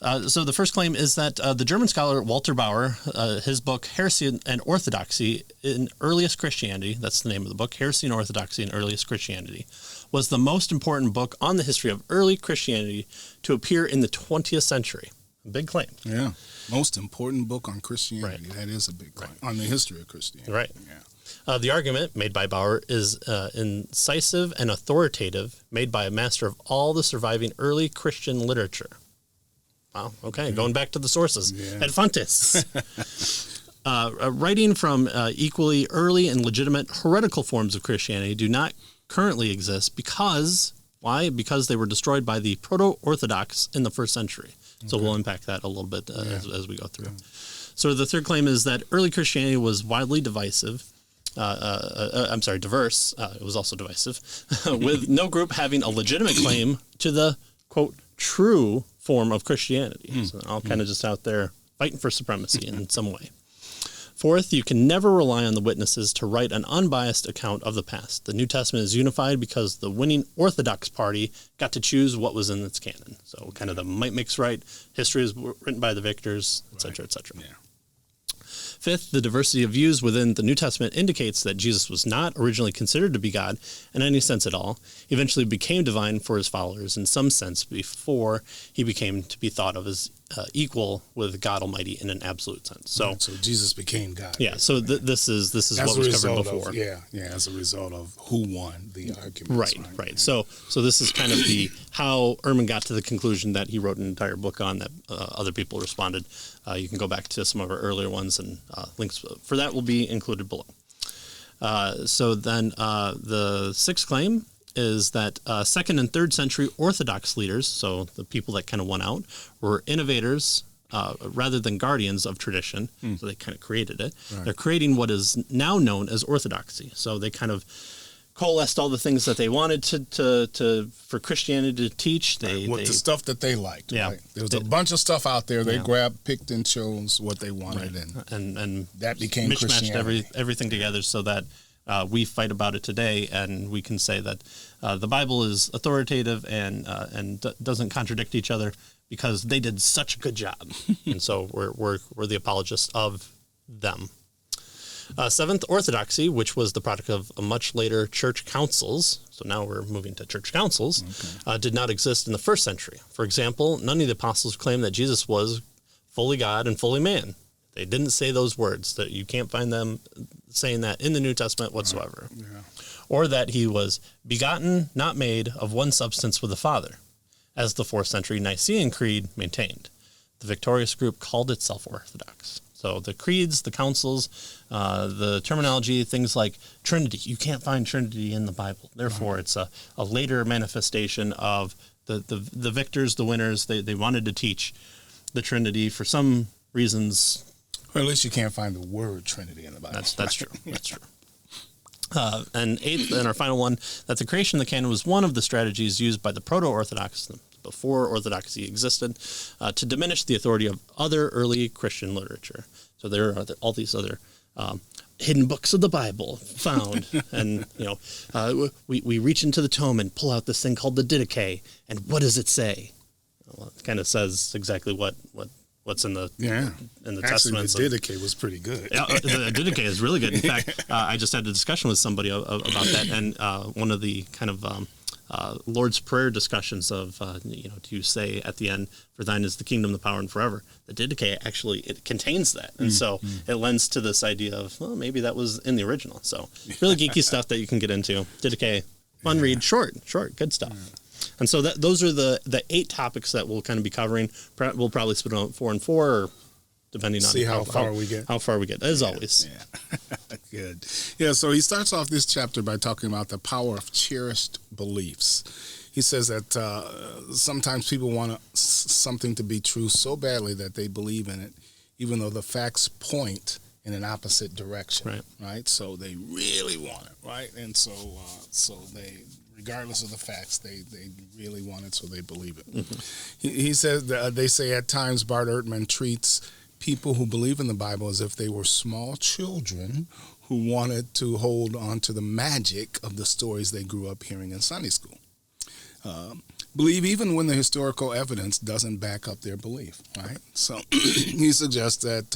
So the first claim is that the German scholar Walter Bauer, his book Heresy and Orthodoxy in Earliest Christianity, that's the name of the book, Heresy and Orthodoxy in Earliest Christianity, was the most important book on the history of early Christianity to appear in the 20th century. A big claim. Yeah. Most important book on Christianity. Right. That is a big claim. Right. On the history of Christianity. Right. Yeah. The argument made by Bauer is incisive and authoritative, made by a master of all the surviving early Christian literature. Wow. Okay. Going back to the sources. Yeah. Ad Fontes. Writing from equally early and legitimate heretical forms of Christianity do not currently exist because, why? Because they were destroyed by the proto-Orthodox in the first century. So we'll unpack that a little bit as we go through. So the third claim is that early Christianity was widely divisive. Diverse. It was also divisive, with no group having a legitimate claim to the, quote, true form of Christianity. So they're all kind of just out there fighting for supremacy in some way. Fourth, you can never rely on the witnesses to write an unbiased account of the past. The New Testament is unified because the winning Orthodox party got to choose what was in its canon. So kind of the might makes right. History is written by the victors, et cetera, et cetera. Yeah. Fifth, the diversity of views within the New Testament indicates that Jesus was not originally considered to be God in any sense at all. He eventually became divine for his followers in some sense before he became to be thought of as equal with God Almighty in an absolute sense. So Jesus became God. Yeah. So this is what was covered before. As a result of who won the argument. Right. Yeah. So this is kind of how Ehrman got to the conclusion that he wrote an entire book on that other people responded. You can go back to some of our earlier ones, and links for that will be included below. So then the sixth claim is that second and third century Orthodox leaders, so the people that kind of won out, were innovators rather than guardians of tradition. So they kind of created it. Right. They're creating what is now known as orthodoxy. So they kind of coalesced all the things that they wanted to for Christianity to teach. The stuff that they liked. Yeah. Right? There was a bunch of stuff out there. They grabbed, picked, and chose what they wanted, and that became Christianity. Everything together so that we fight about it today, and we can say that the Bible is authoritative and doesn't contradict each other because they did such a good job, and so we're the apologists of them. Seventh, orthodoxy, which was the product of a much later church councils, so now we're moving to church councils, did not exist in the first century. For example, none of the apostles claimed that Jesus was fully God and fully man. They didn't say those words, that you can't find them saying that in the New Testament whatsoever. Yeah. Or that he was begotten, not made, of one substance with the Father, as the 4th century Nicene Creed maintained. The victorious group called itself Orthodox. So the creeds, the councils, the terminology, things like Trinity, you can't find Trinity in the Bible. Therefore, it's a later manifestation of the victors, the winners. They wanted to teach the Trinity for some reasons. Or at least you can't find the word Trinity in the Bible. That's true. That's true. And eighth, and our final one, that the creation of the canon was one of the strategies used by the proto-Orthodox, before Orthodoxy existed, to diminish the authority of other early Christian literature. So there are all these other hidden books of the Bible found, and we reach into the tome and pull out this thing called the Didache, and what does it say? Well, it kind of says exactly what's in the Testament. The Didache was pretty good. Yeah, the Didache is really good. In fact, I just had a discussion with somebody about that, and one of the kind of Lord's Prayer discussions of, do you say at the end, for thine is the kingdom, the power, and forever? The Didache actually, it contains that. And so it lends to this idea of, well, maybe that was in the original. So really geeky stuff that you can get into. Didache, fun read, short, good stuff. Yeah. And so those are the 8 topics that we'll kind of be covering. We'll probably split on 4 and 4, or depending on how far we get. How far we get, as always. Yeah. Good. Yeah, so he starts off this chapter by talking about the power of cherished beliefs. He says that sometimes people want something to be true so badly that they believe in it, even though the facts point in an opposite direction. Right? So they really want it, right? And so they, regardless of the facts, they really want it, so they believe it. Mm-hmm. He says they say at times Bart Ehrman treats people who believe in the Bible as if they were small children who wanted to hold on to the magic of the stories they grew up hearing in Sunday school. believe even when the historical evidence doesn't back up their belief, right? So he suggests that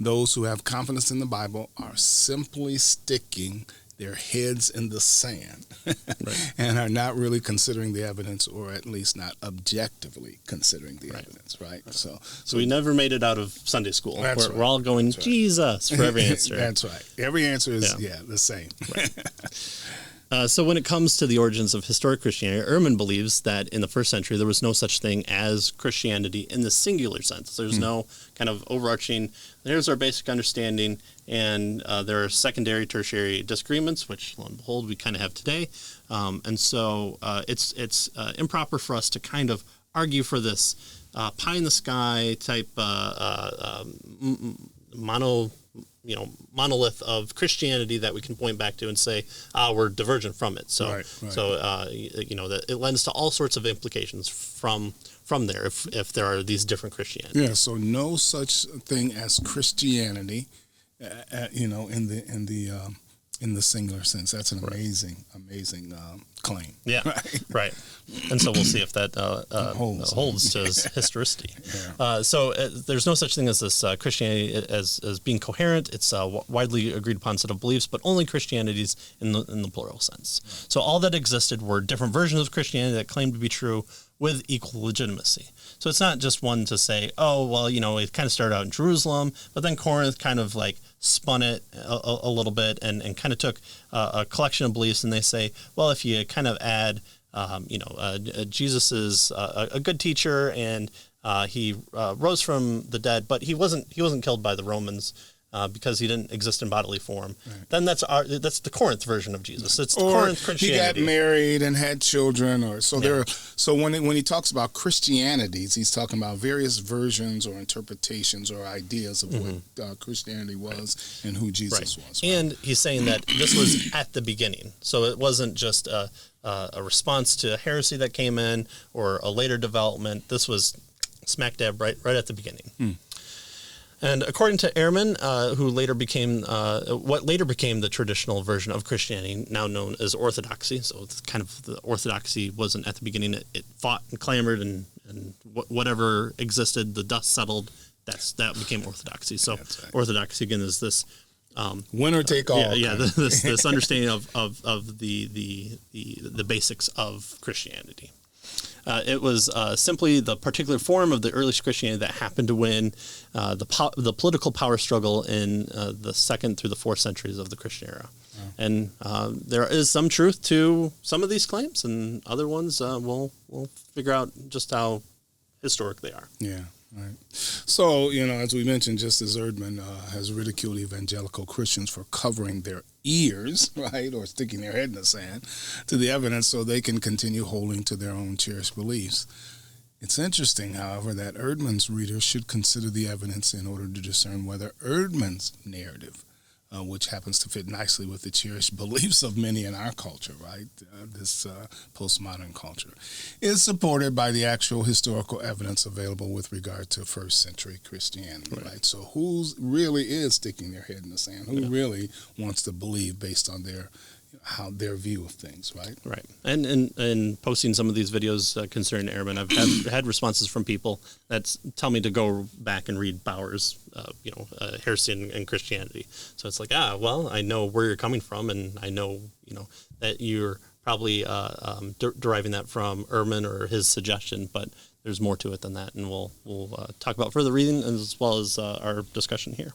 those who have confidence in the Bible are simply sticking their heads in the sand right. and are not really considering the evidence, or at least not objectively considering the evidence, right? So we never made it out of Sunday school. We're all going, Jesus, right. for every answer. That's right. Every answer is, the same. Right. So when it comes to the origins of historic Christianity, Ehrman believes that in the first century there was no such thing as Christianity in the singular sense. There's no kind of overarching, there's our basic understanding, and there are secondary, tertiary disagreements, which, lo and behold, we kind of have today. And so it's improper for us to kind of argue for this pie-in-the-sky type monolith of Christianity that we can point back to and say, we're divergent from it. So, that it lends to all sorts of implications from there if there are these different Christianities. Yeah. So no such thing as Christianity, in the singular sense. That's an amazing claim. Yeah. Right. And so we'll see if that holds to his historicity. Yeah. So there's no such thing as this Christianity as being coherent. It's a widely agreed upon set of beliefs, but only Christianities in the plural sense. Right. So all that existed were different versions of Christianity that claimed to be true with equal legitimacy. So it's not just one to say, it kind of started out in Jerusalem, but then Corinth kind of like spun it a little bit and kind of took a collection of beliefs, and they say, well, if you kind of add, Jesus is a good teacher, and he rose from the dead, but he wasn't killed by the Romans. Because he didn't exist in bodily form, then that's the Corinth version of Jesus. It's the Corinth Christianity. He got married and had children, So when he talks about Christianities, he's talking about various versions or interpretations or ideas of what Christianity was and who Jesus was. Right? And he's saying that this was at the beginning, so it wasn't just a response to a heresy that came in or a later development. This was smack dab right at the beginning. And according to Ehrman, who later became what later became the traditional version of Christianity, now known as Orthodoxy. So it's kind of the Orthodoxy wasn't at the beginning. It fought and clamored, and whatever existed, the dust settled. That became Orthodoxy. So Orthodoxy again is this winner take all. Yeah. This understanding of the basics of Christianity. It was simply the particular form of the earliest Christianity that happened to win the political power struggle in the 2nd through the 4th centuries of the Christian era. And there is some truth to some of these claims, and other ones we'll figure out just how historic they are. Yeah. Right. So, as we mentioned, just as Ehrman has ridiculed evangelical Christians for covering their ears, right, or sticking their head in the sand to the evidence so they can continue holding to their own cherished beliefs. It's interesting, however, that Ehrman's readers should consider the evidence in order to discern whether Ehrman's narrative, which happens to fit nicely with the cherished beliefs of many in our culture, right? This postmodern culture, is supported by the actual historical evidence available with regard to first century Christianity, right? So who really is sticking their head in the sand? Who really wants to believe based on their view of things, right? Right. And posting some of these videos concerning Ehrman, I've had responses from people that tell me to go back and read Bauer's, Heresy and Christianity. So it's like, I know where you're coming from, and I know, that you're probably deriving that from Ehrman or his suggestion, but there's more to it than that, and we'll talk about further reading as well as our discussion here.